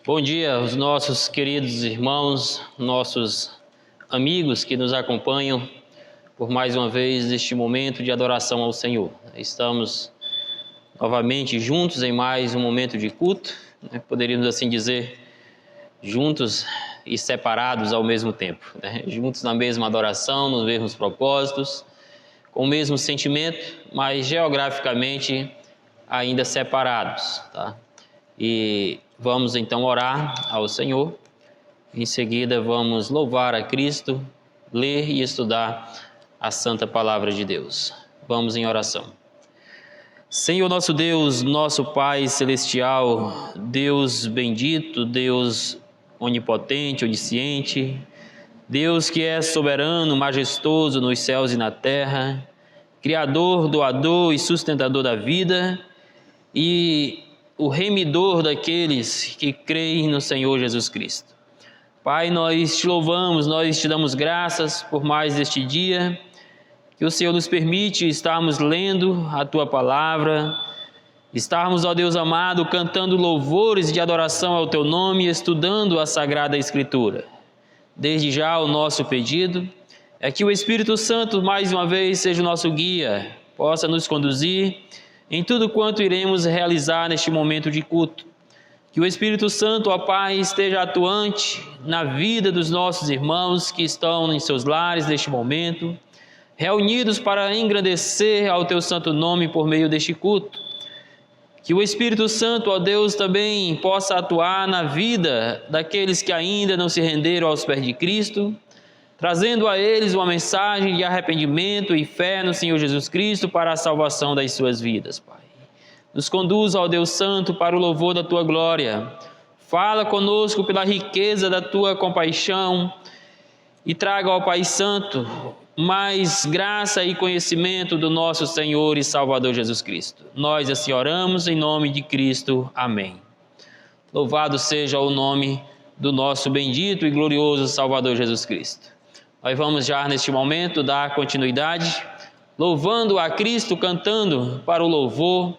Bom dia aos nossos queridos irmãos, nossos amigos que nos acompanham por mais uma vez neste momento de adoração ao Senhor. Estamos novamente juntos em mais um momento de culto, poderíamos assim dizer, juntos e separados ao mesmo tempo, juntos na mesma adoração, nos mesmos propósitos, com o mesmo sentimento, mas geograficamente ainda separados, tá? E vamos então orar ao Senhor. Em seguida vamos louvar a Cristo, ler e estudar a Santa Palavra de Deus. Vamos em oração. Senhor nosso Deus, nosso Pai Celestial, Deus bendito, Deus onipotente, onisciente, Deus que é soberano, majestoso nos céus e na terra, Criador, doador e sustentador da vida e o remidor daqueles que creem no Senhor Jesus Cristo. Pai, nós te louvamos, nós te damos graças por mais este dia, que o Senhor nos permite estarmos lendo a Tua Palavra, estarmos, ó Deus amado, cantando louvores de adoração ao Teu nome e estudando a Sagrada Escritura. Desde já o nosso pedido é que o Espírito Santo mais uma vez seja o nosso guia, possa nos conduzir em tudo quanto iremos realizar neste momento de culto. Que o Espírito Santo, ó Pai, esteja atuante na vida dos nossos irmãos que estão em seus lares neste momento, reunidos para engrandecer ao Teu santo nome por meio deste culto. Que o Espírito Santo, ó Deus, também possa atuar na vida daqueles que ainda não se renderam aos pés de Cristo, trazendo a eles uma mensagem de arrependimento e fé no Senhor Jesus Cristo para a salvação das suas vidas, Pai. Nos conduza, ó Deus Santo, para o louvor da Tua glória. Fala conosco pela riqueza da Tua compaixão e traga ao Pai Santo mais graça e conhecimento do nosso Senhor e Salvador Jesus Cristo. Nós assim oramos em nome de Cristo. Amém. Louvado seja o nome do nosso bendito e glorioso Salvador Jesus Cristo. Nós vamos já neste momento dar continuidade, louvando a Cristo, cantando para o louvor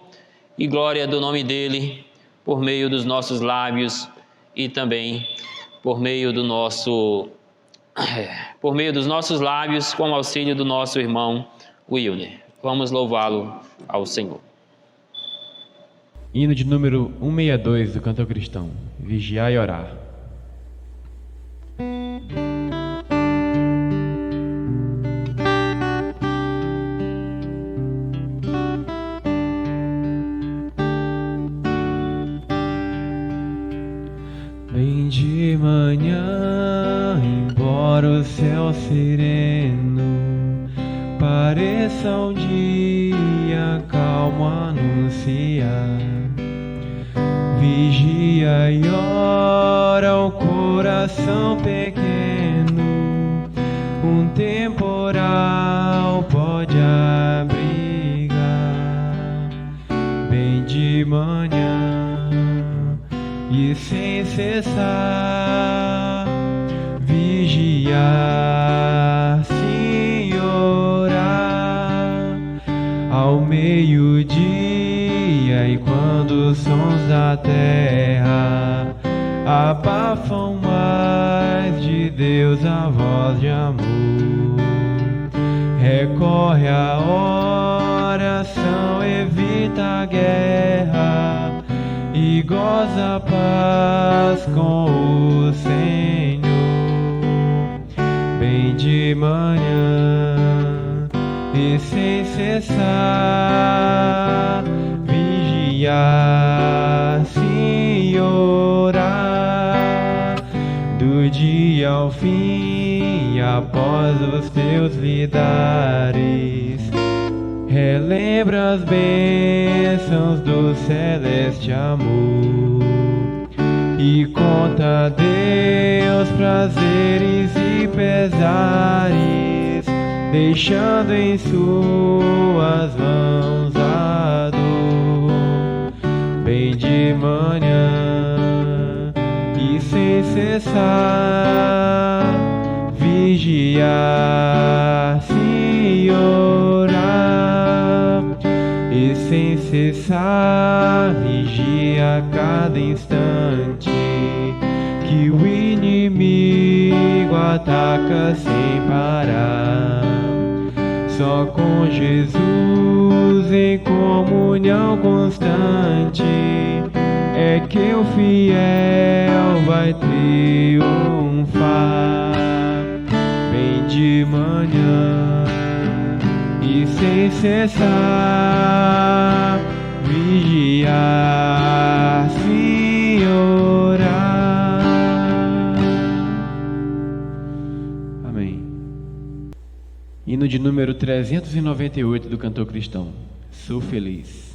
e glória do nome dEle, por meio dos nossos lábios e também por meio dos nossos lábios, com o auxílio do nosso irmão Wilner. Vamos louvá-lo ao Senhor. Hino de número 162 do Cantor Cristão, Vigiar e Orar. Bem de manhã, embora o céu sereno pareça um dia calmo anunciar, vigia e ora o coração pequeno, um temporal pode abrigar. Bem de manhã e sem cessar, vigiar, sim, orar, ao meio-dia e quando os sons da terra abafam mais de Deus a voz de amor, recorre à oração, evita a guerra e goza a paz com o Senhor. Bem de manhã e sem cessar, vigiar, sim, orar, do dia ao fim, após os teus lidares, relembra as bênçãos do celeste amor e conta a Deus prazeres e pesares, deixando em suas mãos a dor. Bem de manhã e sem cessar, vigiar, sim, orar, sem cessar, vigia a cada instante, que o inimigo ataca sem parar. Só com Jesus em comunhão constante é que o fiel vai triunfar. Bem de manhã e sem cessar, vigiar, se orar. Amém. Hino de número 398 do Cantor Cristão. Sou feliz.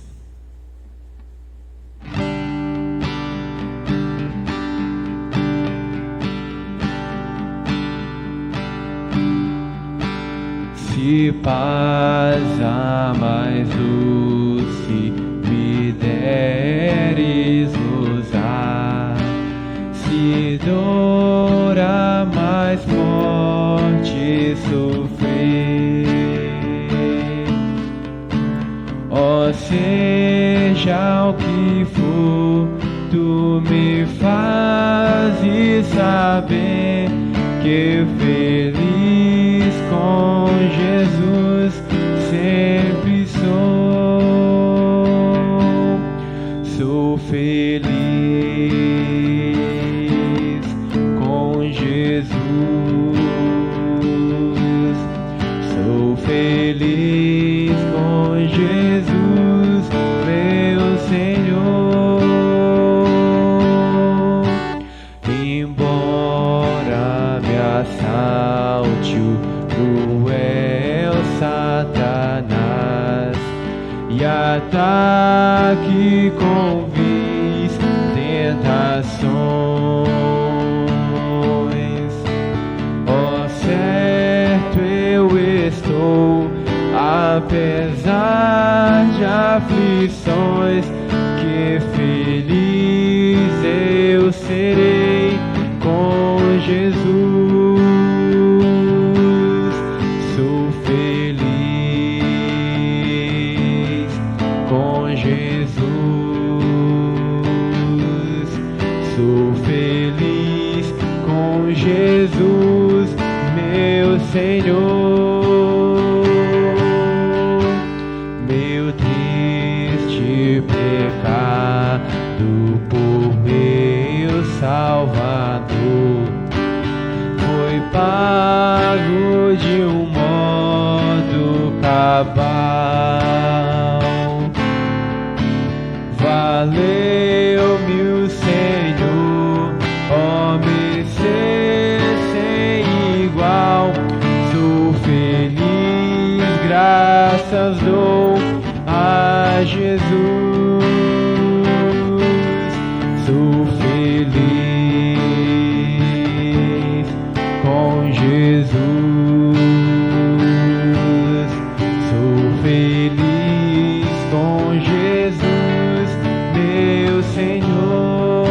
Se paz a mais doce me deres usar, se dor a mais forte sofrer, ó seja o que for, tu me fazes saber que feliz com Jesus sempre sou. Sou feliz com Jesus. Sou feliz com Jesus, meu Senhor. Embora me assalte o cruel Satanás e ataque com vis tentações, ó certo eu estou, apesar de aflições, que feliz eu serei com Jesus. Sou feliz com Jesus. Sou feliz com Jesus, meu Senhor. Meu triste pecado por meu Salvador foi pago de um modo cabal. Valeu-me o Senhor, ó me ser sem igual. Sou feliz, graças dou a Jesus. Sou feliz com Jesus. Sou feliz com Jesus, meu Senhor.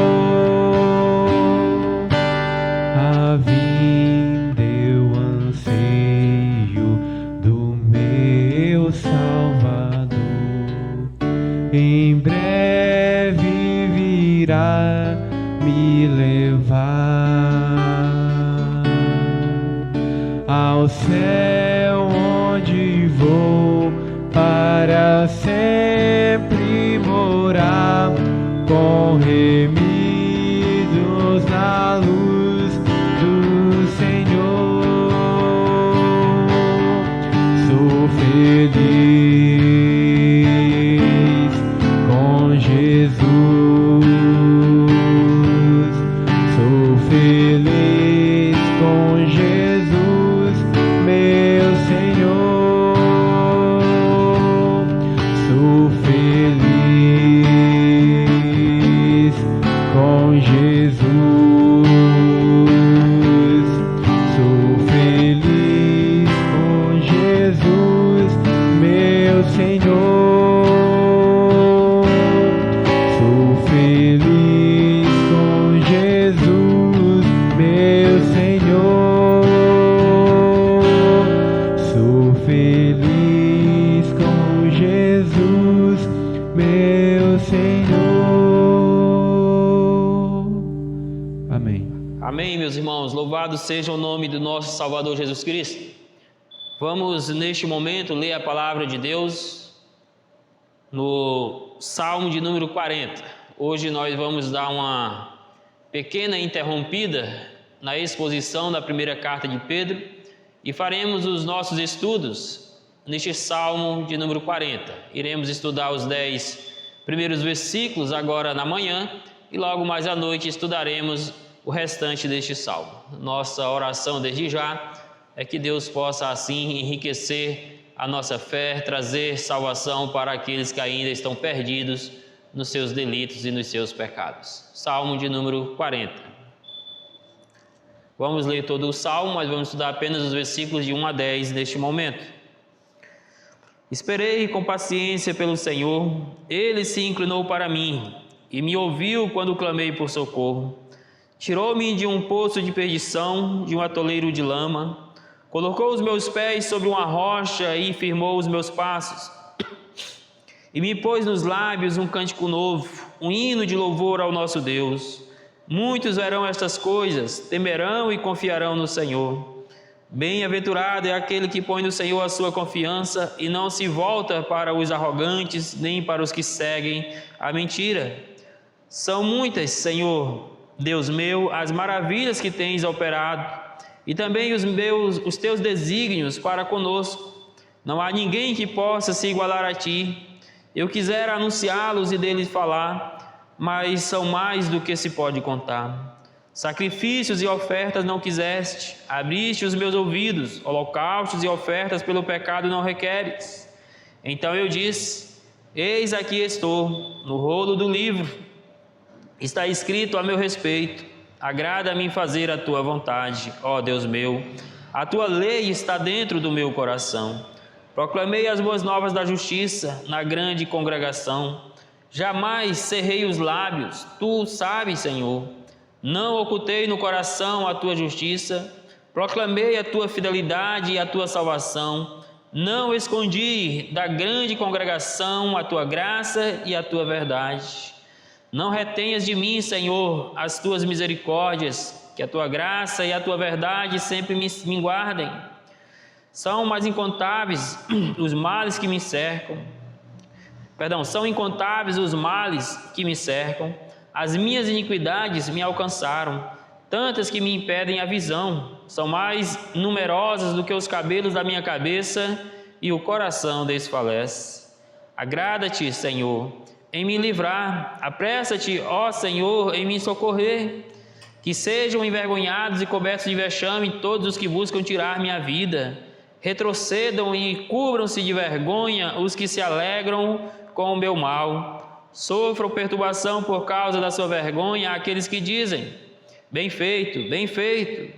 A vinda eu anseio do meu Salvador. Em breve virá me levar ao céu onde vou para sempre morar, com remidos na luz do Senhor. Sou feliz com Jesus. Sou feliz com Jesus, meu Senhor. Sou feliz com Jesus. Sou feliz com Jesus, meu Senhor. Sou feliz com Jesus, meu Senhor. Sou feliz com Jesus, meu Senhor. Amém. Amém, meus irmãos. Louvado seja o nome do nosso Salvador Jesus Cristo. Vamos, neste momento, ler a palavra de Deus no Salmo de número 40. Hoje nós vamos dar uma pequena interrompida na exposição da primeira carta de Pedro e faremos os nossos estudos neste Salmo de número 40. Iremos estudar os 10 primeiros versículos agora na manhã e logo mais à noite estudaremos o restante deste salmo. Nossa oração desde já é que Deus possa assim enriquecer a nossa fé, trazer salvação para aqueles que ainda estão perdidos nos seus delitos e nos seus pecados. Salmo de número 40. Vamos ler todo o salmo, mas vamos estudar apenas os versículos de 1 a 10 neste momento. Esperei com paciência pelo Senhor, Ele se inclinou para mim e me ouviu quando clamei por socorro. Tirou-me de um poço de perdição, de um atoleiro de lama, colocou os meus pés sobre uma rocha e firmou os meus passos. E me pôs nos lábios um cântico novo, um hino de louvor ao nosso Deus. Muitos verão estas coisas, temerão e confiarão no Senhor. Bem-aventurado é aquele que põe no Senhor a sua confiança e não se volta para os arrogantes, nem para os que seguem a mentira. São muitas, Senhor, Deus meu, as maravilhas que tens operado, e também os teus desígnios para conosco. Não há ninguém que possa se igualar a ti. Eu quisera anunciá-los e deles falar, mas são mais do que se pode contar. Sacrifícios e ofertas não quiseste, abriste os meus ouvidos, holocaustos e ofertas pelo pecado não requeres. Então eu disse: eis aqui estou, no rolo do livro está escrito a meu respeito, agrada-me fazer a tua vontade, ó Deus meu, a tua lei está dentro do meu coração. Proclamei as boas novas da justiça na grande congregação, jamais cerrei os lábios, tu sabes, Senhor. Não ocultei no coração a tua justiça, proclamei a tua fidelidade e a tua salvação, não escondi da grande congregação a tua graça e a tua verdade. Não retenhas de mim, Senhor, as tuas misericórdias, que a tua graça e a tua verdade sempre me guardem. São mais incontáveis os males que me cercam. São incontáveis os males que me cercam. As minhas iniquidades me alcançaram, tantas que me impedem a visão. São mais numerosas do que os cabelos da minha cabeça e o coração desfalece. Agrada-te, Senhor, em me livrar, apressa-te, ó Senhor, em me socorrer. Que sejam envergonhados e cobertos de vexame todos os que buscam tirar minha vida. Retrocedam e cubram-se de vergonha os que se alegram com o meu mal. Sofram perturbação por causa da sua vergonha aqueles que dizem: bem feito, bem feito.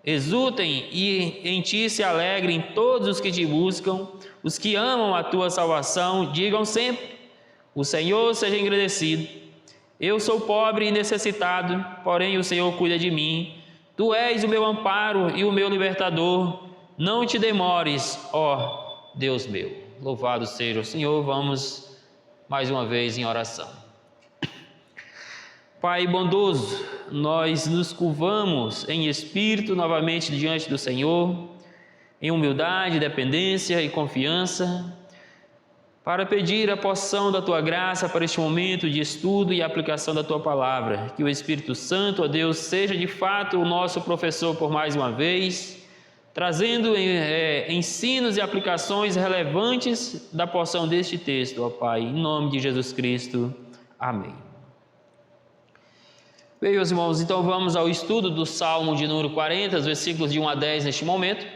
Exultem e em ti se alegrem todos os que te buscam. Os que amam a tua salvação digam sempre: o Senhor seja engrandecido. Eu sou pobre e necessitado, porém o Senhor cuida de mim. Tu és o meu amparo e o meu libertador. Não te demores, ó Deus meu. Louvado seja o Senhor. Vamos mais uma vez em oração. Pai bondoso, nós nos curvamos em espírito novamente diante do Senhor, em humildade, dependência e confiança, para pedir a porção da Tua graça para este momento de estudo e aplicação da Tua palavra. Que o Espírito Santo, ó Deus, seja de fato o nosso professor por mais uma vez, trazendo ensinos e aplicações relevantes da porção deste texto, ó Pai, em nome de Jesus Cristo. Amém. Bem, meus irmãos, então vamos ao estudo do Salmo de número 40, os versículos de 1 a 10 neste momento.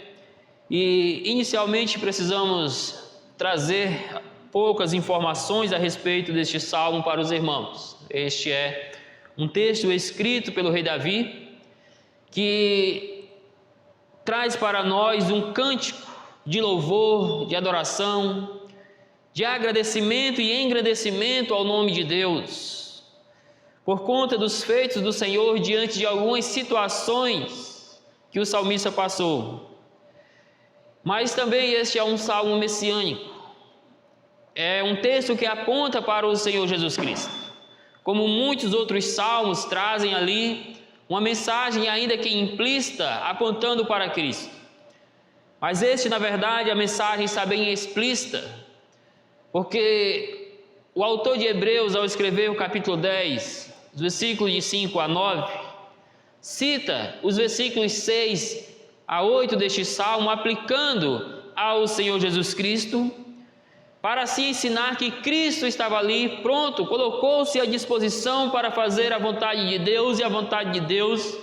E inicialmente precisamos trazer poucas informações a respeito deste salmo para os irmãos. Este é um texto escrito pelo rei Davi, que traz para nós um cântico de louvor, de adoração, de agradecimento e engrandecimento ao nome de Deus, por conta dos feitos do Senhor diante de algumas situações que o salmista passou. Mas também este é um salmo messiânico. É um texto que aponta para o Senhor Jesus Cristo. Como muitos outros salmos trazem ali uma mensagem ainda que implícita, apontando para Cristo. Mas na verdade, a mensagem está bem explícita, porque o autor de Hebreus, ao escrever o capítulo 10, os versículos de 5 a 9, cita os versículos 6 a 8 deste salmo, aplicando ao Senhor Jesus Cristo, para assim ensinar que Cristo estava ali, pronto, colocou-se à disposição para fazer a vontade de Deus, e a vontade de Deus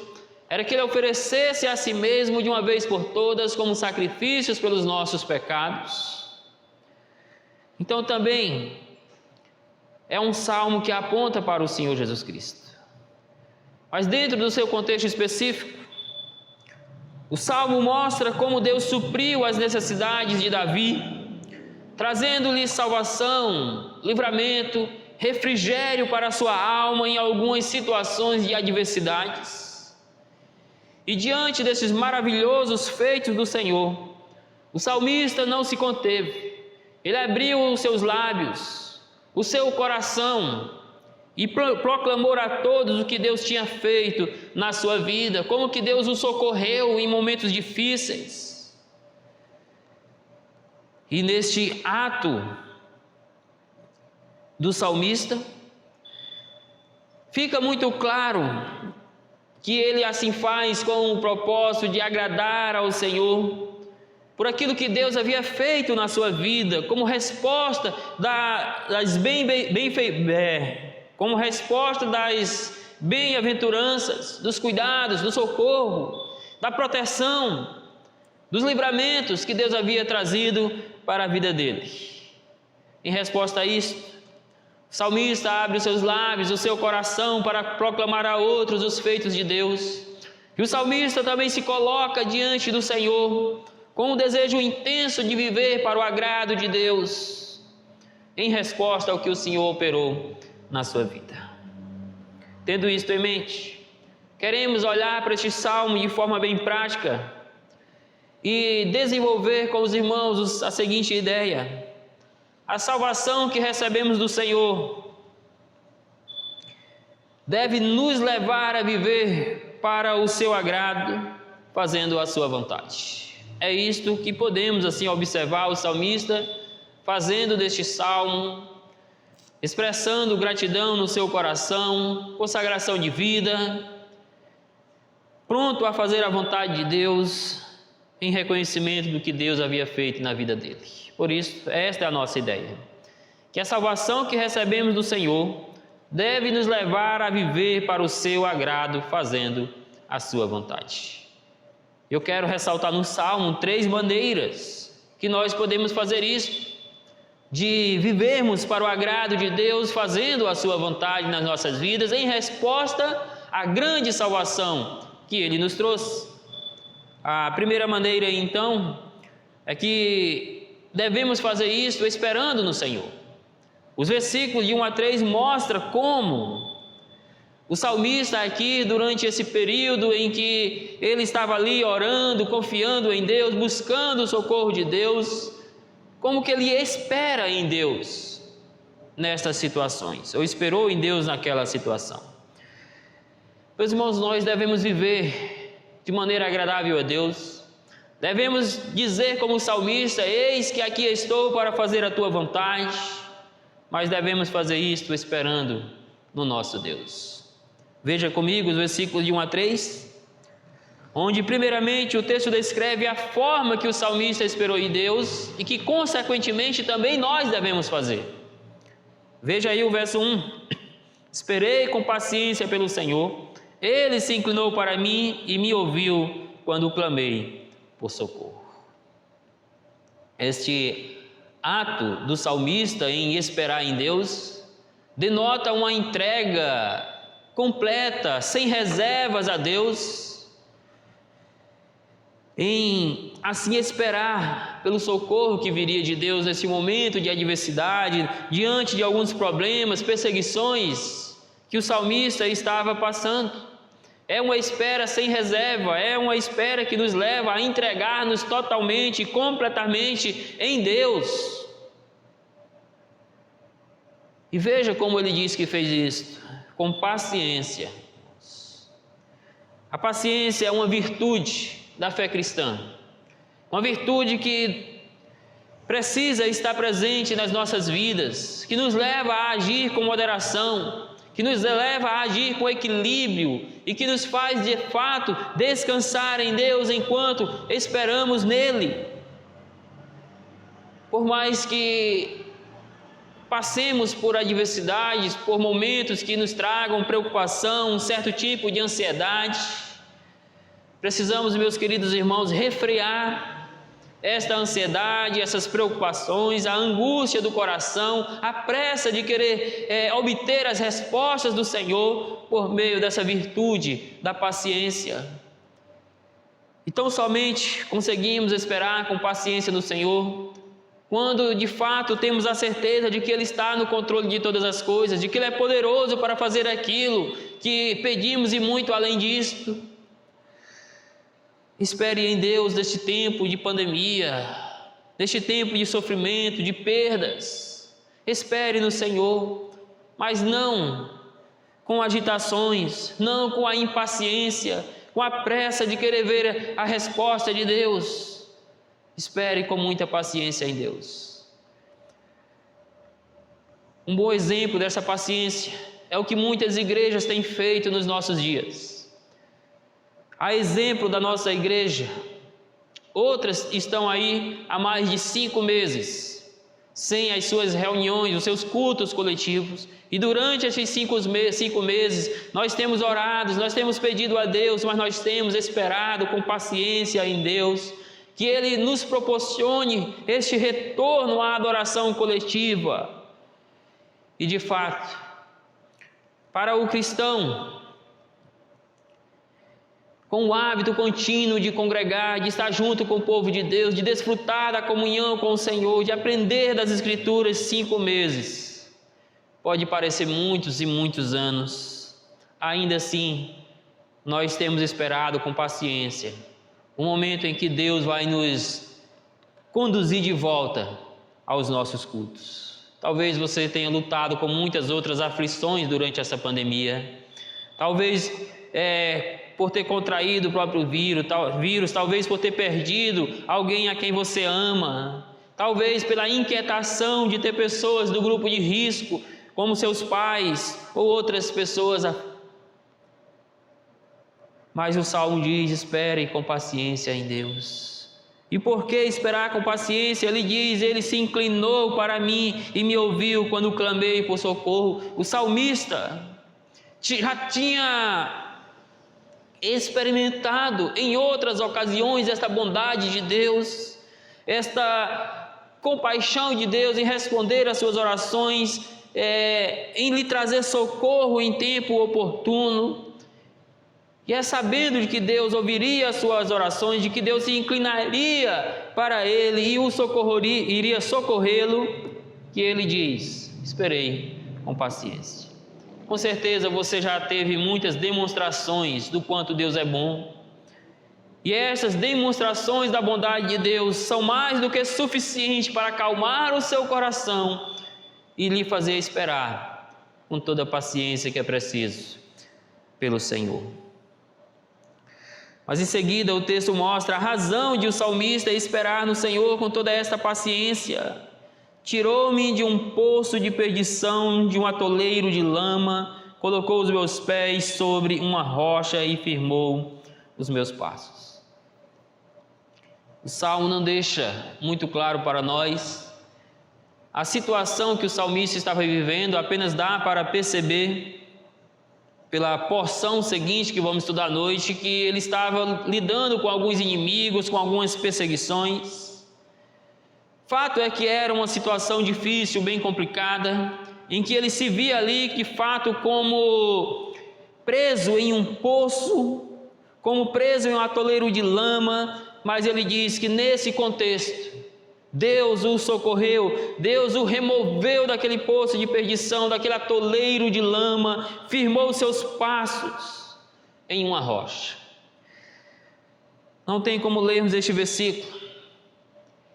era que Ele oferecesse a si mesmo de uma vez por todas como sacrifícios pelos nossos pecados. Então também é um salmo que aponta para o Senhor Jesus Cristo. Mas dentro do seu contexto específico, o salmo mostra como Deus supriu as necessidades de Davi, trazendo-lhe salvação, livramento, refrigério para a sua alma em algumas situações de adversidades. E diante desses maravilhosos feitos do Senhor, o salmista não se conteve. Ele abriu os seus lábios, o seu coração, e proclamou a todos o que Deus tinha feito na sua vida, como que Deus o socorreu em momentos difíceis. E neste ato do salmista, fica muito claro que ele assim faz com o propósito de agradar ao Senhor, por aquilo que Deus havia feito na sua vida, como resposta das bem-aventuranças, dos cuidados, do socorro, da proteção, dos livramentos que Deus havia trazido para a vida dele. Em resposta a isto, o salmista abre os seus lábios, o seu coração, para proclamar a outros os feitos de Deus. E o salmista também se coloca diante do Senhor com um desejo intenso de viver para o agrado de Deus, em resposta ao que o Senhor operou na sua vida. Tendo isto em mente, queremos olhar para este salmo de forma bem prática e desenvolver com os irmãos a seguinte ideia: a salvação que recebemos do Senhor deve nos levar a viver para o seu agrado, fazendo a sua vontade. É isto que podemos assim observar o salmista fazendo deste salmo, expressando gratidão no seu coração, consagração de vida, pronto a fazer a vontade de Deus, em reconhecimento do que Deus havia feito na vida dele. Por isso, esta é a nossa ideia, que a salvação que recebemos do Senhor deve nos levar a viver para o seu agrado, fazendo a sua vontade. Eu quero ressaltar no Salmo 3 maneiras que nós podemos fazer isso, de vivermos para o agrado de Deus, fazendo a sua vontade nas nossas vidas, em resposta à grande salvação que Ele nos trouxe. A primeira maneira, então, é que devemos fazer isso esperando no Senhor. Os versículos de 1 a 3 mostram como o salmista aqui, durante esse período em que ele estava ali orando, confiando em Deus, buscando o socorro de Deus, como que ele espera em Deus nestas situações, ou esperou em Deus naquela situação. Meus irmãos, nós devemos viver de maneira agradável a Deus, devemos dizer como o salmista: eis que aqui estou para fazer a tua vontade, mas devemos fazer isto esperando no nosso Deus. Veja comigo os versículos de 1 a 3, onde primeiramente o texto descreve a forma que o salmista esperou em Deus e que consequentemente também nós devemos fazer. Veja aí o verso 1: esperei com paciência pelo Senhor, Ele se inclinou para mim e me ouviu quando clamei por socorro. Este ato do salmista em esperar em Deus denota uma entrega completa, sem reservas a Deus, em assim esperar pelo socorro que viria de Deus nesse momento de adversidade, diante de alguns problemas, perseguições que o salmista estava passando. É uma espera sem reserva, é uma espera que nos leva a entregar-nos totalmente e completamente em Deus. E veja como ele diz que fez isto: com paciência. A paciência é uma virtude da fé cristã, uma virtude que precisa estar presente nas nossas vidas, que nos leva a agir com moderação, que nos leva a agir com equilíbrio e que nos faz de fato descansar em Deus enquanto esperamos nele. Por mais que passemos por adversidades, por momentos que nos tragam preocupação, um certo tipo de ansiedade, precisamos, meus queridos irmãos, refrear esta ansiedade, essas preocupações, a angústia do coração, a pressa de querer obter as respostas do Senhor por meio dessa virtude da paciência. Então somente conseguimos esperar com paciência no Senhor quando de fato temos a certeza de que Ele está no controle de todas as coisas, de que Ele é poderoso para fazer aquilo que pedimos e muito além disto. Espere em Deus neste tempo de pandemia, neste tempo de sofrimento, de perdas. Espere no Senhor, mas não com agitações, não com a impaciência, com a pressa de querer ver a resposta de Deus. Espere com muita paciência em Deus. Um bom exemplo dessa paciência é o que muitas igrejas têm feito nos nossos dias. A exemplo da nossa igreja, outras estão aí há mais de 5 meses, sem as suas reuniões, os seus cultos coletivos. E durante esses 5 meses, nós temos orado, nós temos pedido a Deus, mas nós temos esperado com paciência em Deus, que Ele nos proporcione este retorno à adoração coletiva. E de fato, para o cristão, com o hábito contínuo de congregar, de estar junto com o povo de Deus, de desfrutar da comunhão com o Senhor, de aprender das Escrituras 5 meses, pode parecer muitos e muitos anos. Ainda assim, nós temos esperado com paciência o momento em que Deus vai nos conduzir de volta aos nossos cultos. Talvez você tenha lutado com muitas outras aflições durante essa pandemia. Talvez por ter contraído o próprio vírus, talvez por ter perdido alguém a quem você ama, talvez pela inquietação de ter pessoas do grupo de risco, como seus pais ou outras pessoas. Mas o Salmo diz: espere com paciência em Deus. E por que esperar com paciência? Ele diz: Ele se inclinou para mim e me ouviu quando clamei por socorro. O salmista já tinha experimentado em outras ocasiões esta bondade de Deus, esta compaixão de Deus em responder às suas orações, em lhe trazer socorro em tempo oportuno. E é sabendo de que Deus ouviria as suas orações, de que Deus se inclinaria para ele e o iria socorrê-lo, que ele diz: esperei com paciência. Com certeza você já teve muitas demonstrações do quanto Deus é bom. E essas demonstrações da bondade de Deus são mais do que suficientes para acalmar o seu coração e lhe fazer esperar com toda a paciência que é preciso pelo Senhor. Mas em seguida o texto mostra a razão de o salmista esperar no Senhor com toda esta paciência. Tirou-me de um poço de perdição, de um atoleiro de lama, colocou os meus pés sobre uma rocha e firmou os meus passos. O Salmo não deixa muito claro para nós a situação que o salmista estava vivendo, apenas dá para perceber pela porção seguinte que vamos estudar à noite, que ele estava lidando com alguns inimigos, com algumas perseguições. Fato é que era uma situação difícil, bem complicada, em que ele se via ali, de fato, como preso em um poço, como preso em um atoleiro de lama, mas ele diz que nesse contexto, Deus o socorreu, Deus o removeu daquele poço de perdição, daquele atoleiro de lama, firmou seus passos em uma rocha. Não tem como lermos este versículo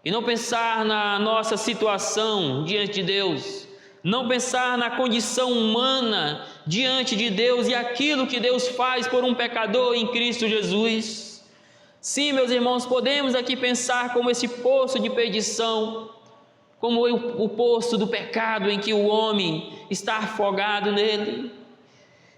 e não pensar na nossa situação diante de Deus, não pensar na condição humana diante de Deus e aquilo que Deus faz por um pecador em Cristo Jesus. Sim, meus irmãos, podemos aqui pensar como esse poço de perdição, como o poço do pecado em que o homem está afogado nele,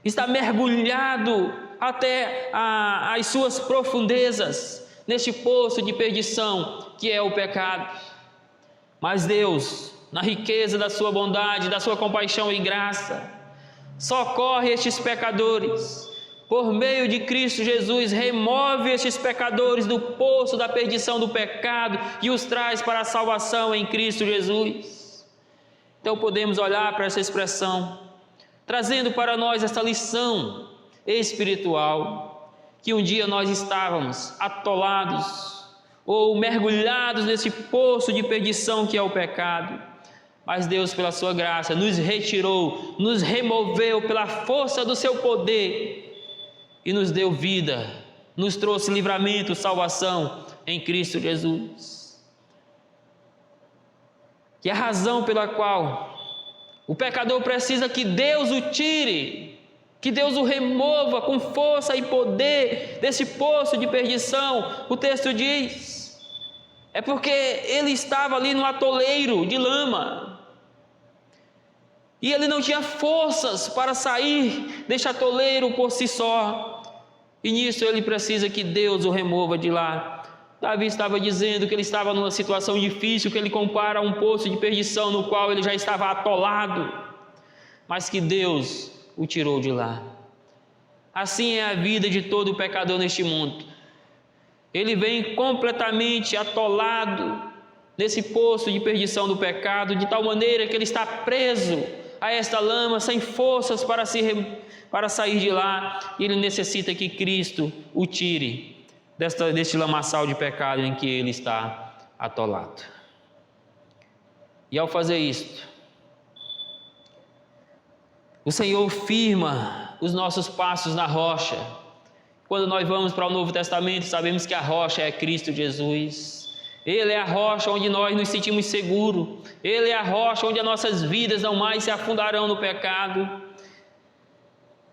está mergulhado até as suas profundezas, neste poço de perdição que é o pecado. Mas Deus, na riqueza da sua bondade, da sua compaixão e graça, socorre estes pecadores. Por meio de Cristo Jesus, remove estes pecadores do poço da perdição do pecado e os traz para a salvação em Cristo Jesus. Então podemos olhar para essa expressão, trazendo para nós essa lição espiritual, que um dia nós estávamos atolados ou mergulhados nesse poço de perdição que é o pecado, mas Deus, pela sua graça, nos retirou, nos removeu pela força do seu poder e nos deu vida, nos trouxe livramento, salvação em Cristo Jesus. Que é a razão pela qual o pecador precisa que Deus o tire, que Deus o remova com força e poder desse poço de perdição. O texto diz, é porque ele estava ali no atoleiro de lama, e ele não tinha forças para sair deste atoleiro por si só, e nisso ele precisa que Deus o remova de lá. Davi estava dizendo que ele estava numa situação difícil, que ele compara a um poço de perdição no qual ele já estava atolado, mas que Deus o tirou de lá. Assim é a vida de todo pecador neste mundo. Ele vem completamente atolado nesse poço de perdição do pecado, de tal maneira que ele está preso a esta lama, sem forças para sair de lá, e ele necessita que Cristo o tire deste lamaçal de pecado em que ele está atolado. E ao fazer isto, o Senhor firma os nossos passos na rocha. Quando nós vamos para o Novo Testamento, sabemos que a rocha é Cristo Jesus. Ele é a rocha onde nós nos sentimos seguros. Ele é a rocha onde as nossas vidas não mais se afundarão no pecado.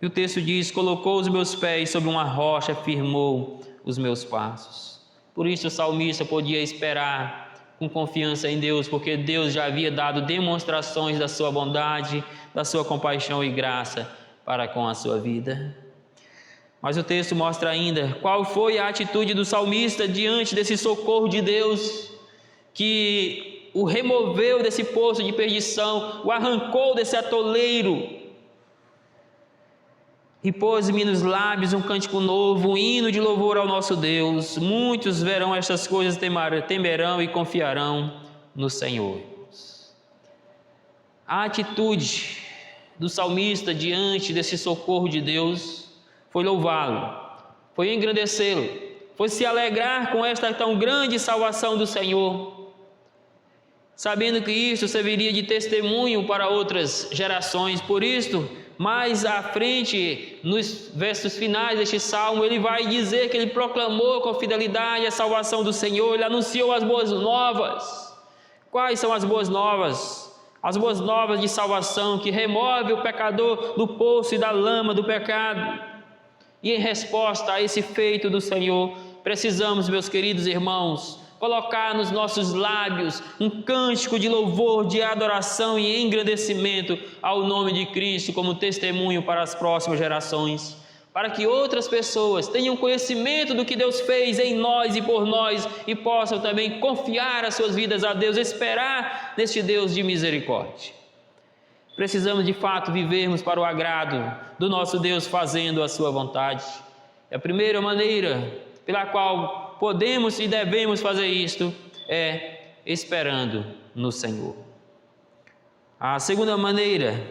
E o texto diz, colocou os meus pés sobre uma rocha, firmou os meus passos. Por isso o salmista podia esperar com confiança em Deus, porque Deus já havia dado demonstrações da sua bondade, da sua compaixão e graça para com a sua vida. Mas o texto mostra ainda qual foi a atitude do salmista diante desse socorro de Deus, que o removeu desse poço de perdição, o arrancou desse atoleiro, e pôs-me nos lábios um cântico novo, um hino de louvor ao nosso Deus. Muitos verão estas coisas, temerão e confiarão no Senhor. A atitude do salmista diante desse socorro de Deus foi louvá-lo, foi engrandecê-lo, foi se alegrar com esta tão grande salvação do Senhor, sabendo que isto serviria de testemunho para outras gerações. Por isto, mais à frente, nos versos finais deste salmo, ele vai dizer que ele proclamou com fidelidade a salvação do Senhor, ele anunciou as boas novas. Quais são as boas novas? As boas novas de salvação que remove o pecador do poço e da lama do pecado. E em resposta a esse feito do Senhor, precisamos, meus queridos irmãos, colocar nos nossos lábios um cântico de louvor, de adoração e engrandecimento ao nome de Cristo como testemunho para as próximas gerações, para que outras pessoas tenham conhecimento do que Deus fez em nós e por nós e possam também confiar as suas vidas a Deus, esperar neste Deus de misericórdia. Precisamos de fato vivermos para o agrado do nosso Deus, fazendo a sua vontade. A primeira maneira pela qual podemos e devemos fazer isto é esperando no Senhor. A segunda maneira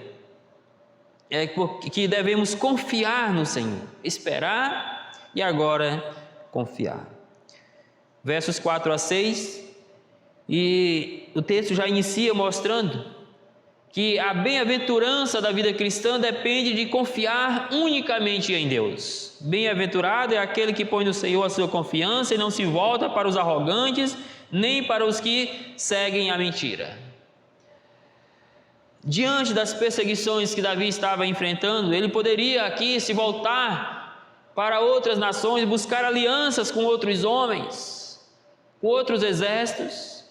é que devemos confiar no Senhor. Esperar e agora confiar. Versos 4 a 6, e o texto já inicia mostrando que a bem-aventurança da vida cristã depende de confiar unicamente em Deus. Bem-aventurado é aquele que põe no Senhor a sua confiança e não se volta para os arrogantes, nem para os que seguem a mentira. diante das perseguições que Davi estava enfrentando, ele poderia aqui se voltar para outras nações, buscar alianças com outros homens, com outros exércitos,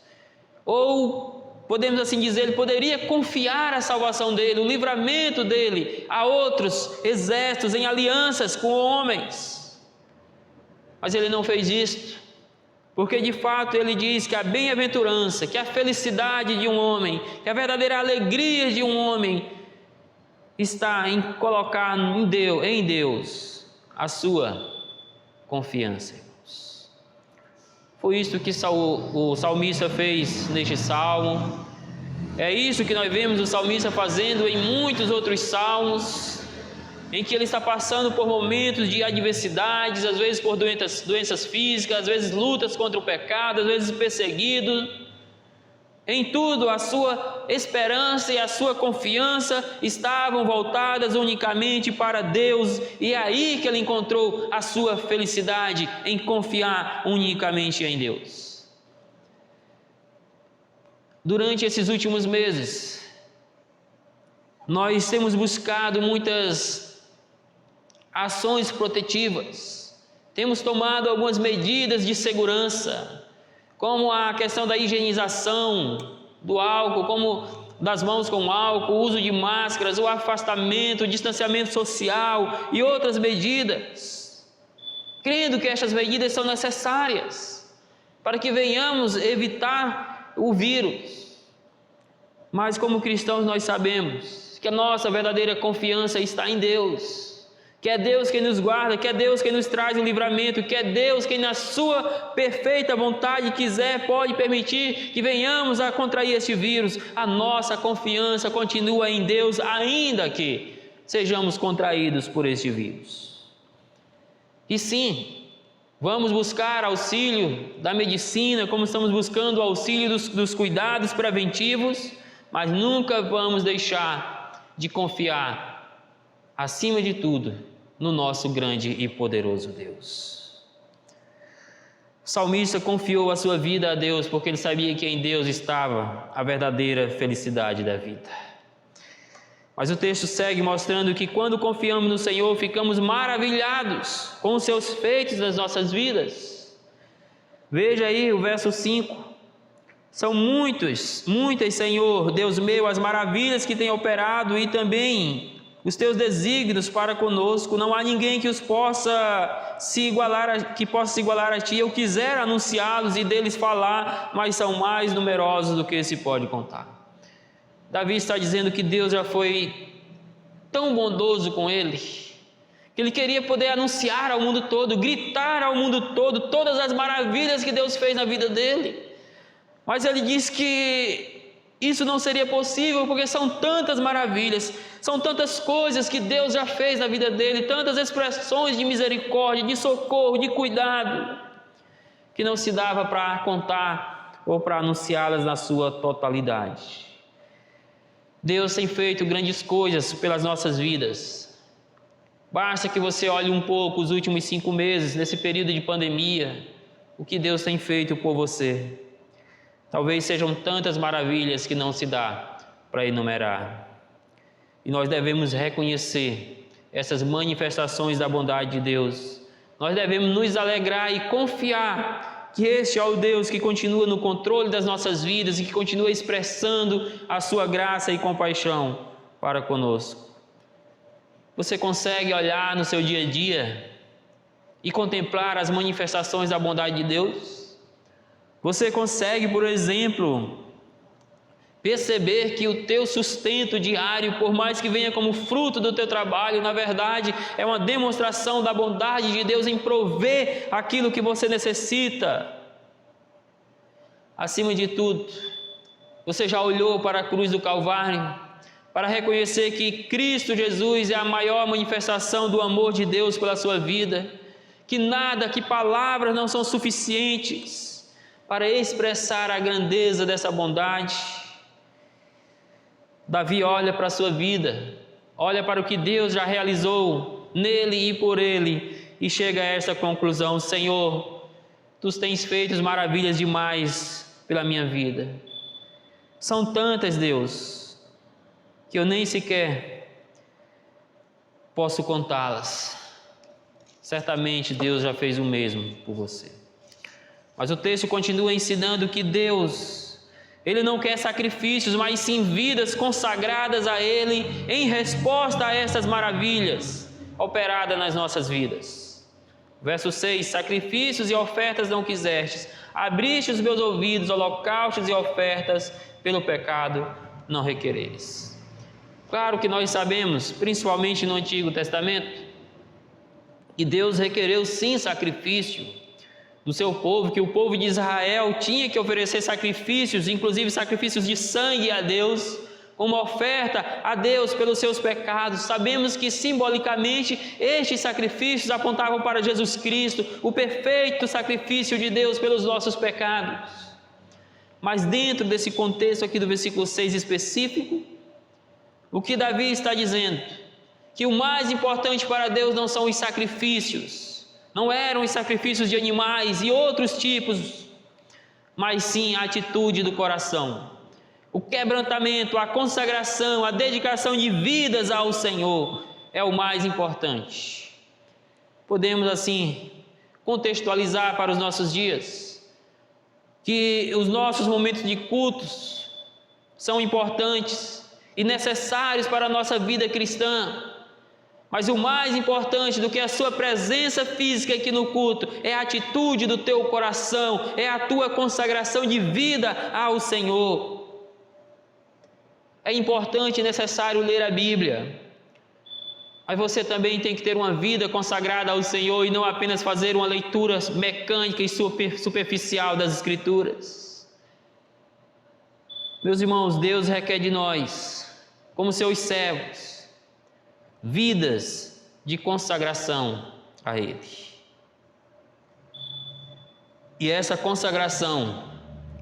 ou, podemos assim dizer, ele poderia confiar a salvação dele, o livramento dele a outros exércitos, em alianças com homens. Mas ele não fez isto, porque de fato ele diz que a bem-aventurança, que a felicidade de um homem, que a verdadeira alegria de um homem está em colocar em Deus a sua confiança, irmãos. Foi isso que o salmista fez neste salmo. É isso que nós vemos o salmista fazendo em muitos outros salmos, em que ele está passando por momentos de adversidades, às vezes por doenças físicas, às vezes lutas contra o pecado, às vezes perseguido. Em tudo a sua esperança e a sua confiança estavam voltadas unicamente para Deus, e é aí que ele encontrou a sua felicidade, em confiar unicamente em Deus. Durante esses últimos meses, nós temos buscado muitas ações protetivas, temos tomado algumas medidas de segurança, como a questão da higienização do álcool, como das mãos com álcool, o uso de máscaras, o afastamento, o distanciamento social e outras medidas, crendo que estas medidas são necessárias para que venhamos evitar o vírus. Mas como cristãos nós sabemos que a nossa verdadeira confiança está em Deus, que é Deus quem nos guarda, que é Deus quem nos traz o livramento, que é Deus quem na sua perfeita vontade quiser, pode permitir que venhamos a contrair este vírus. A nossa confiança continua em Deus, ainda que sejamos contraídos por este vírus. E sim, vamos buscar auxílio da medicina, como estamos buscando o auxílio dos cuidados preventivos, mas nunca vamos deixar de confiar, acima de tudo, no nosso grande e poderoso Deus. O salmista confiou a sua vida a Deus, porque ele sabia que em Deus estava a verdadeira felicidade da vida. Mas o texto segue mostrando que quando confiamos no Senhor, ficamos maravilhados com os seus feitos nas nossas vidas. Veja aí o verso 5. São muitas, Senhor, Deus meu, as maravilhas que tem operado e também os teus desígnios para conosco. Não há ninguém que possa se igualar a ti. Eu quisera anunciá-los e deles falar, mas são mais numerosos do que se pode contar. Davi está dizendo que Deus já foi tão bondoso com ele, que ele queria poder anunciar ao mundo todo, gritar ao mundo todo todas as maravilhas que Deus fez na vida dele. Mas ele diz que isso não seria possível, porque são tantas maravilhas, são tantas coisas que Deus já fez na vida dele, tantas expressões de misericórdia, de socorro, de cuidado, que não se dava para contar ou para anunciá-las na sua totalidade. Deus tem feito grandes coisas pelas nossas vidas. Basta que você olhe um pouco os últimos 5 meses, nesse período de pandemia, o que Deus tem feito por você. Talvez sejam tantas maravilhas que não se dá para enumerar. E nós devemos reconhecer essas manifestações da bondade de Deus. Nós devemos nos alegrar e confiar que este é o Deus que continua no controle das nossas vidas e que continua expressando a sua graça e compaixão para conosco. Você consegue olhar no seu dia a dia e contemplar as manifestações da bondade de Deus? Você consegue, por exemplo, perceber que o teu sustento diário, por mais que venha como fruto do teu trabalho, na verdade é uma demonstração da bondade de Deus em prover aquilo que você necessita? Acima de tudo, você já olhou para a cruz do Calvário para reconhecer que Cristo Jesus é a maior manifestação do amor de Deus pela sua vida, que nada, que palavras não são suficientes para expressar a grandeza dessa bondade? Davi olha para a sua vida, olha para o que Deus já realizou nele e por ele, e chega a essa conclusão: Senhor, Tu tens feito maravilhas demais pela minha vida. São tantas, Deus, que eu nem sequer posso contá-las. Certamente Deus já fez o mesmo por você. Mas o texto continua ensinando que Deus, Ele não quer sacrifícios, mas sim vidas consagradas a Ele em resposta a essas maravilhas operadas nas nossas vidas. Verso 6: sacrifícios e ofertas não quisestes, abriste os meus ouvidos, holocaustos e ofertas pelo pecado não requereres. Claro que nós sabemos, principalmente no Antigo Testamento, que Deus requereu sim sacrifício do seu povo, que o povo de Israel tinha que oferecer sacrifícios, inclusive sacrifícios de sangue a Deus, como oferta a Deus pelos seus pecados. Sabemos que simbolicamente estes sacrifícios apontavam para Jesus Cristo, o perfeito sacrifício de Deus pelos nossos pecados. Mas dentro desse contexto aqui do versículo 6 específico, o que Davi está dizendo? Que o mais importante para Deus não são os sacrifícios, não eram os sacrifícios de animais e outros tipos, mas sim a atitude do coração, o quebrantamento, a consagração, a dedicação de vidas ao Senhor é o mais importante. Podemos assim contextualizar para os nossos dias que os nossos momentos de cultos são importantes e necessários para a nossa vida cristã, mas o mais importante do que a sua presença física aqui no culto é a atitude do teu coração, é a tua consagração de vida ao Senhor. É importante e necessário ler a Bíblia, mas você também tem que ter uma vida consagrada ao Senhor e não apenas fazer uma leitura mecânica e superficial das Escrituras. Meus irmãos, Deus requer de nós, como seus servos, vidas de consagração a Ele. E essa consagração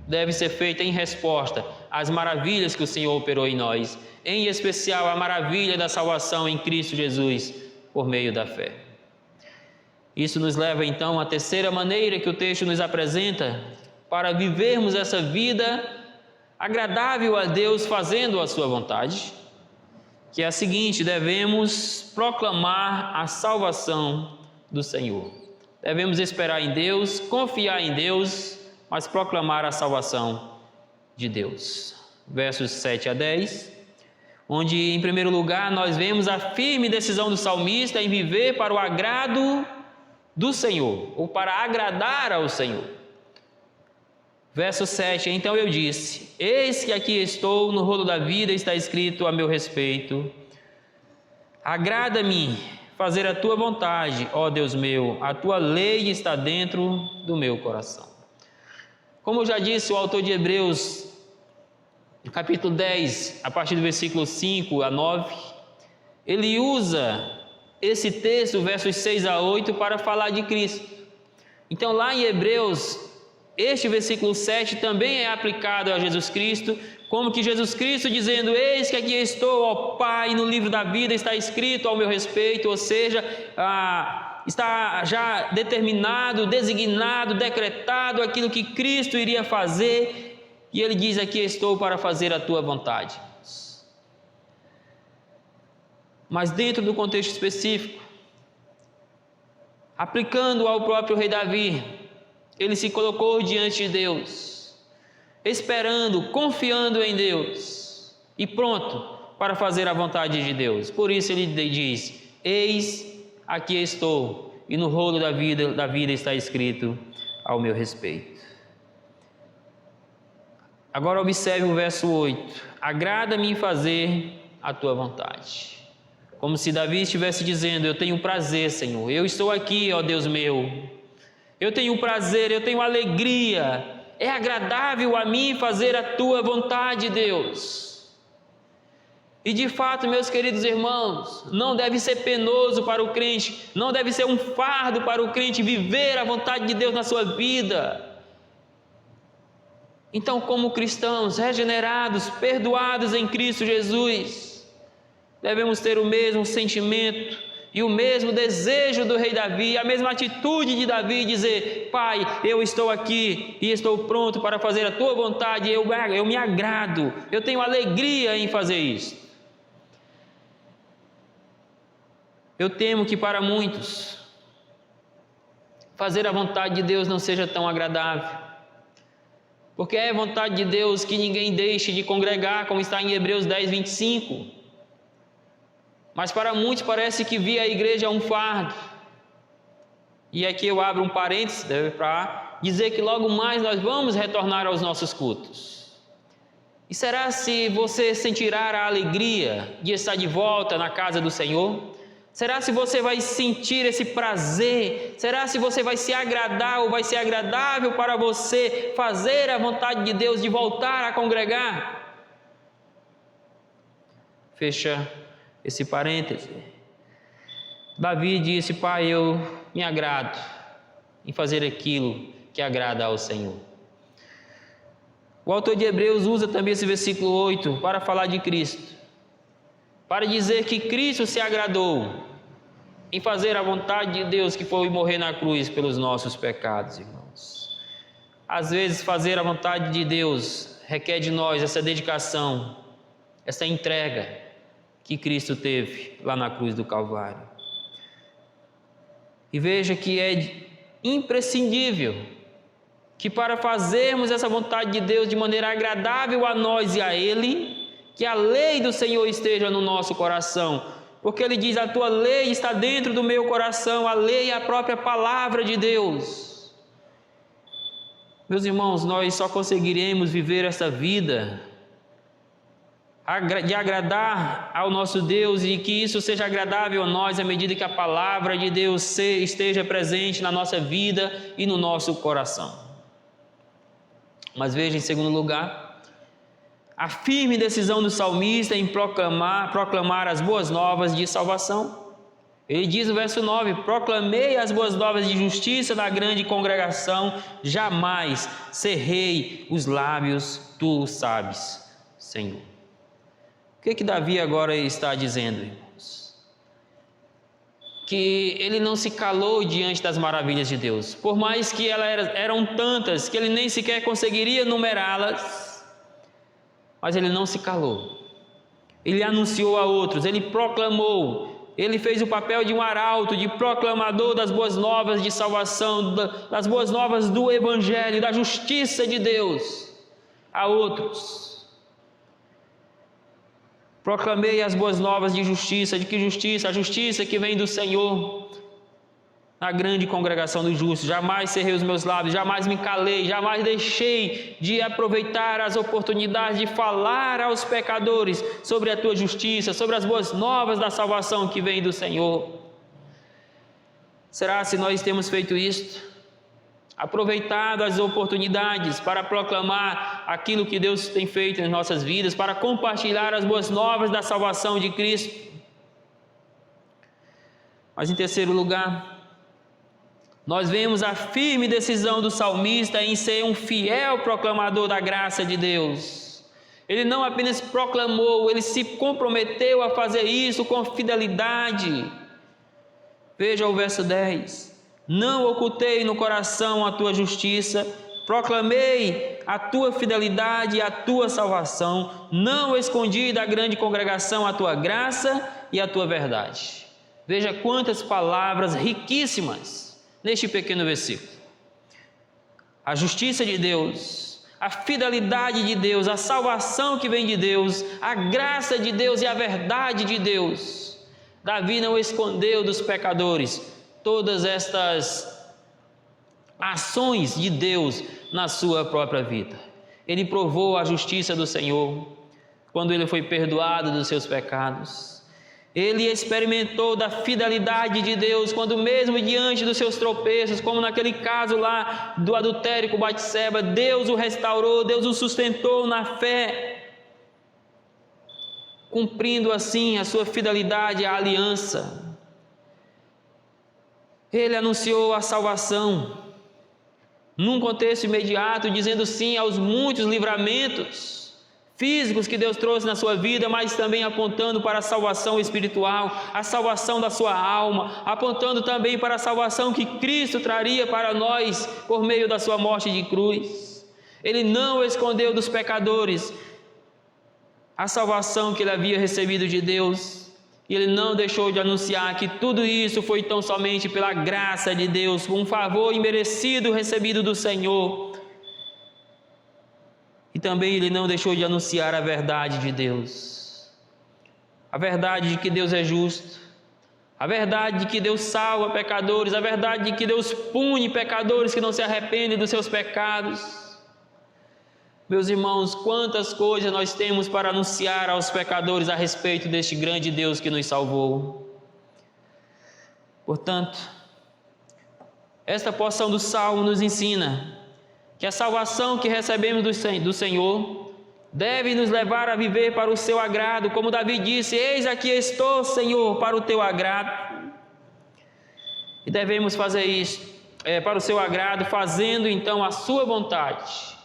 deve ser feita em resposta às maravilhas que o Senhor operou em nós, em especial a maravilha da salvação em Cristo Jesus por meio da fé. Isso nos leva então à terceira maneira que o texto nos apresenta para vivermos essa vida agradável a Deus fazendo a sua vontade, que é a seguinte: devemos proclamar a salvação do Senhor. Devemos esperar em Deus, confiar em Deus, mas proclamar a salvação de Deus. Versos 7 a 10, onde em primeiro lugar nós vemos a firme decisão do salmista em viver para o agrado do Senhor, ou para agradar ao Senhor. Verso 7, então eu disse: eis que aqui estou, no rolo da vida está escrito a meu respeito. Agrada-me fazer a tua vontade, ó Deus meu, a tua lei está dentro do meu coração. Como já disse o autor de Hebreus, no capítulo 10, a partir do versículo 5 a 9, ele usa esse texto, versos 6 a 8, para falar de Cristo. Então lá em Hebreus, este versículo 7 também é aplicado a Jesus Cristo, como que Jesus Cristo dizendo: eis que aqui estou, ó Pai, no livro da vida está escrito ao meu respeito, ou seja, está já determinado, designado, decretado aquilo que Cristo iria fazer, e ele diz: aqui estou para fazer a tua vontade. Mas dentro do contexto específico, aplicando ao próprio rei Davi, ele se colocou diante de Deus, esperando, confiando em Deus e pronto para fazer a vontade de Deus. Por isso ele diz: eis aqui estou, e no rolo da vida está escrito ao meu respeito. Agora observe o verso 8: agrada-me em fazer a tua vontade. Como se Davi estivesse dizendo: eu tenho prazer, Senhor, eu estou aqui, ó Deus meu. Eu tenho prazer, eu tenho alegria, é agradável a mim fazer a tua vontade, Deus. E de fato, meus queridos irmãos, não deve ser penoso para o crente, não deve ser um fardo para o crente viver a vontade de Deus na sua vida. Então, como cristãos regenerados, perdoados em Cristo Jesus, devemos ter o mesmo sentimento e o mesmo desejo do rei Davi, a mesma atitude de Davi, dizer: Pai, eu estou aqui e estou pronto para fazer a tua vontade, eu me agrado, eu tenho alegria em fazer isso. Eu temo que para muitos fazer a vontade de Deus não seja tão agradável, porque é vontade de Deus que ninguém deixe de congregar, como está em Hebreus 10, 25. Mas para muitos parece que vir à igreja é um fardo. E aqui eu abro um parênteses para dizer que logo mais nós vamos retornar aos nossos cultos. E será se você sentirá a alegria de estar de volta na casa do Senhor? Será se você vai sentir esse prazer? Será se você vai se agradar ou vai ser agradável para você fazer a vontade de Deus de voltar a congregar? Fecha esse parêntese. Davi disse: Pai, eu me agrado em fazer aquilo que agrada ao Senhor. O autor de Hebreus usa também esse versículo 8 para falar de Cristo, para dizer que Cristo se agradou em fazer a vontade de Deus, que foi morrer na cruz pelos nossos pecados, irmãos. Às vezes fazer a vontade de Deus requer de nós essa dedicação, essa entrega que Cristo teve lá na cruz do Calvário. E veja que é imprescindível que para fazermos essa vontade de Deus de maneira agradável a nós e a Ele, que a lei do Senhor esteja no nosso coração, porque Ele diz: a tua lei está dentro do meu coração. A lei é a própria palavra de Deus. Meus irmãos, nós só conseguiremos viver essa vida de agradar ao nosso Deus, e que isso seja agradável a nós à medida que a palavra de Deus esteja presente na nossa vida e no nosso coração. Mas veja, em segundo lugar, a firme decisão do salmista em proclamar as boas novas de salvação. Ele diz no verso 9: proclamei as boas novas de justiça na grande congregação, jamais cerrei os lábios, tu sabes, Senhor. O que Davi agora está dizendo, irmãos? Que ele não se calou diante das maravilhas de Deus, por mais que elas eram tantas que ele nem sequer conseguiria numerá-las, mas ele não se calou. Ele anunciou a outros, ele proclamou, ele fez o papel de um arauto, de proclamador das boas novas de salvação, das boas novas do Evangelho, da justiça de Deus a outros. Proclamei as boas novas de justiça. De que justiça? A justiça que vem do Senhor. Na grande congregação dos justos, jamais cerrei os meus lábios, jamais me calei, jamais deixei de aproveitar as oportunidades de falar aos pecadores sobre a tua justiça, sobre as boas novas da salvação que vem do Senhor. Será se nós temos feito isto? Aproveitado as oportunidades para proclamar aquilo que Deus tem feito em nossas vidas, para compartilhar as boas novas da salvação de Cristo. Mas em terceiro lugar, nós vemos a firme decisão do salmista em ser um fiel proclamador da graça de Deus. Ele não apenas proclamou, ele se comprometeu a fazer isso com fidelidade. Veja o verso 10. Não ocultei no coração a tua justiça, proclamei a tua fidelidade e a tua salvação, não escondi da grande congregação a tua graça e a tua verdade. Veja quantas palavras riquíssimas neste pequeno versículo. A justiça de Deus, a fidelidade de Deus, a salvação que vem de Deus, a graça de Deus e a verdade de Deus. Davi não escondeu dos pecadores todas estas ações de Deus na sua própria vida. Ele provou a justiça do Senhor quando ele foi perdoado dos seus pecados. Ele experimentou da fidelidade de Deus quando, mesmo diante dos seus tropeços, como naquele caso lá do adultério com Batseba, Deus o restaurou, Deus o sustentou na fé, cumprindo assim a sua fidelidade à aliança. Ele anunciou a salvação num contexto imediato, dizendo sim aos muitos livramentos físicos que Deus trouxe na sua vida, mas também apontando para a salvação espiritual, a salvação da sua alma, apontando também para a salvação que Cristo traria para nós por meio da sua morte de cruz. Ele não escondeu dos pecadores a salvação que ele havia recebido de Deus. E ele não deixou de anunciar que tudo isso foi tão somente pela graça de Deus, um favor imerecido recebido do Senhor. E também ele não deixou de anunciar a verdade de Deus. A verdade de que Deus é justo. A verdade de que Deus salva pecadores. A verdade de que Deus pune pecadores que não se arrependem dos seus pecados. Meus irmãos, quantas coisas nós temos para anunciar aos pecadores a respeito deste grande Deus que nos salvou. Portanto, esta porção do Salmo nos ensina que a salvação que recebemos do Senhor deve nos levar a viver para o seu agrado, como Davi disse: eis aqui estou, Senhor, para o teu agrado. E devemos fazer isso para o seu agrado, fazendo então a sua vontade.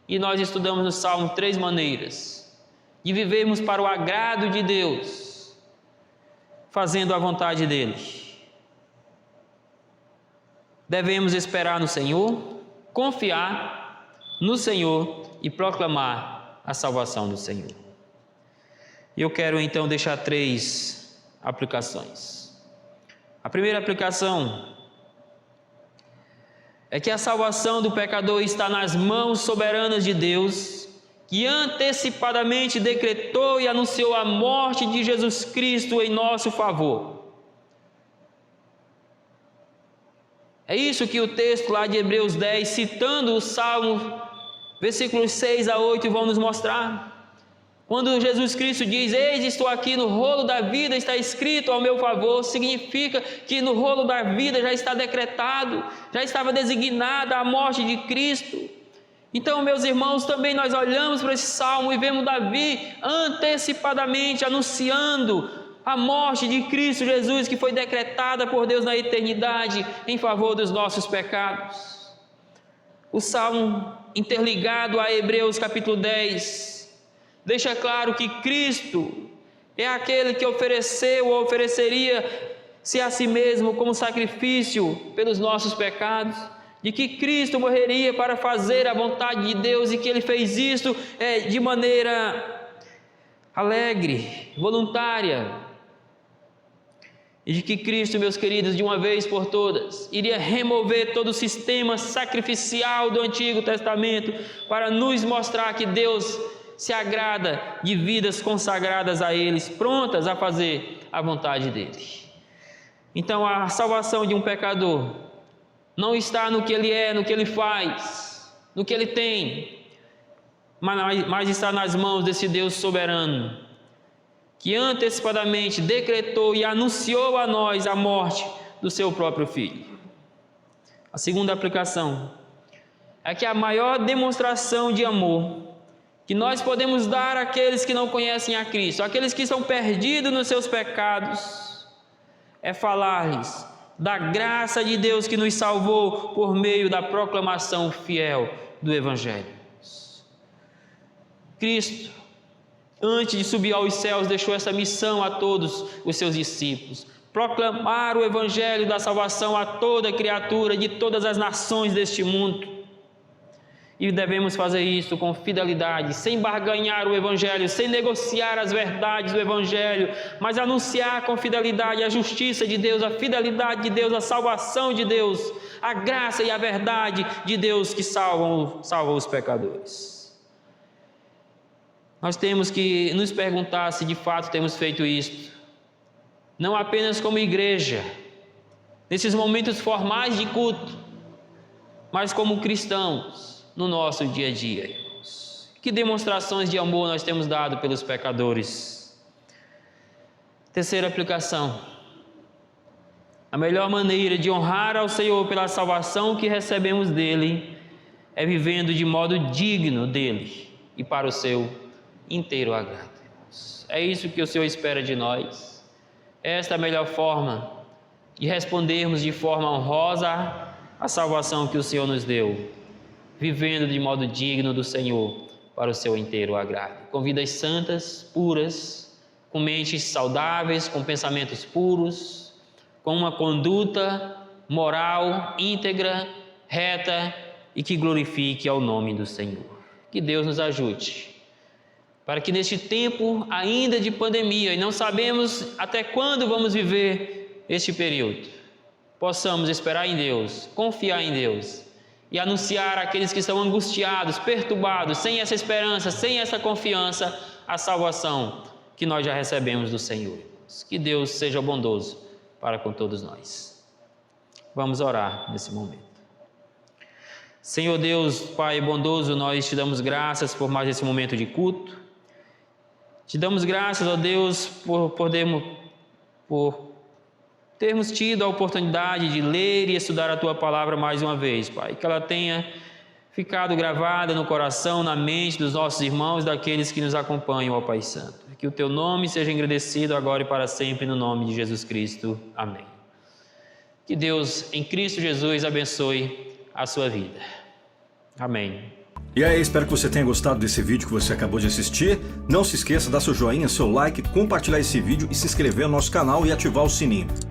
E nós estudamos no Salmo 3 maneiras de vivermos para o agrado de Deus, fazendo a vontade dele. Devemos esperar no Senhor, confiar no Senhor e proclamar a salvação do Senhor. E eu quero então deixar 3 aplicações. A primeira aplicação é que a salvação do pecador está nas mãos soberanas de Deus, que antecipadamente decretou e anunciou a morte de Jesus Cristo em nosso favor. É isso que o texto lá de Hebreus 10, citando o Salmo, versículos 6 a 8, vão nos mostrar. Quando Jesus Cristo diz: eis, estou aqui no rolo da vida, está escrito ao meu favor, significa que no rolo da vida já está decretado, já estava designada a morte de Cristo. Então, meus irmãos, também nós olhamos para esse salmo e vemos Davi antecipadamente anunciando a morte de Cristo Jesus, que foi decretada por Deus na eternidade em favor dos nossos pecados. O salmo interligado a Hebreus capítulo 10 deixa claro que Cristo é aquele que ofereceu ou ofereceria-se a si mesmo como sacrifício pelos nossos pecados, de que Cristo morreria para fazer a vontade de Deus e que Ele fez isso de maneira alegre, voluntária, e de que Cristo, meus queridos, de uma vez por todas, iria remover todo o sistema sacrificial do Antigo Testamento para nos mostrar que Deus se agrada de vidas consagradas a eles, prontas a fazer a vontade dele. Então a salvação de um pecador não está no que ele é, no que ele faz, no que ele tem, mas está nas mãos desse Deus soberano, que antecipadamente decretou e anunciou a nós a morte do seu próprio Filho. A segunda aplicação é que a maior demonstração de amor que nós podemos dar àqueles que não conhecem a Cristo, àqueles que estão perdidos nos seus pecados, é falar-lhes da graça de Deus que nos salvou por meio da proclamação fiel do Evangelho. Cristo, antes de subir aos céus, deixou essa missão a todos os seus discípulos: proclamar o Evangelho da salvação a toda criatura de todas as nações deste mundo. E devemos fazer isso com fidelidade, sem barganhar o Evangelho, sem negociar as verdades do Evangelho, mas anunciar com fidelidade a justiça de Deus, a fidelidade de Deus, a salvação de Deus, a graça e a verdade de Deus que salvam os pecadores. Nós temos que nos perguntar se de fato temos feito isto, não apenas como igreja, nesses momentos formais de culto, mas como cristãos no nosso dia a dia, irmãos. Que demonstrações de amor nós temos dado pelos pecadores. Terceira aplicação: a melhor maneira de honrar ao Senhor pela salvação que recebemos dele é vivendo de modo digno dele e para o seu inteiro agrado, irmãos. É isso que o Senhor espera de nós. Esta é a melhor forma de respondermos de forma honrosa à salvação que o Senhor nos deu, vivendo de modo digno do Senhor para o seu inteiro agrado, com vidas santas, puras, com mentes saudáveis, com pensamentos puros, com uma conduta moral, íntegra, reta e que glorifique ao nome do Senhor. Que Deus nos ajude para que neste tempo ainda de pandemia, e não sabemos até quando vamos viver este período, possamos esperar em Deus, confiar em Deus e anunciar àqueles que estão angustiados, perturbados, sem essa esperança, sem essa confiança, a salvação que nós já recebemos do Senhor. Que Deus seja bondoso para com todos nós. Vamos orar nesse momento. Senhor Deus, Pai bondoso, nós te damos graças por mais esse momento de culto. Te damos graças, ó Deus, por termos tido a oportunidade de ler e estudar a Tua palavra mais uma vez, Pai. Que ela tenha ficado gravada no coração, na mente dos nossos irmãos e daqueles que nos acompanham, ó Pai Santo. Que o Teu nome seja engrandecido agora e para sempre, no nome de Jesus Cristo. Amém. Que Deus, em Cristo Jesus, abençoe a sua vida. Amém. E aí, espero que você tenha gostado desse vídeo que você acabou de assistir. Não se esqueça de dar seu joinha, seu like, compartilhar esse vídeo e se inscrever no nosso canal e ativar o sininho.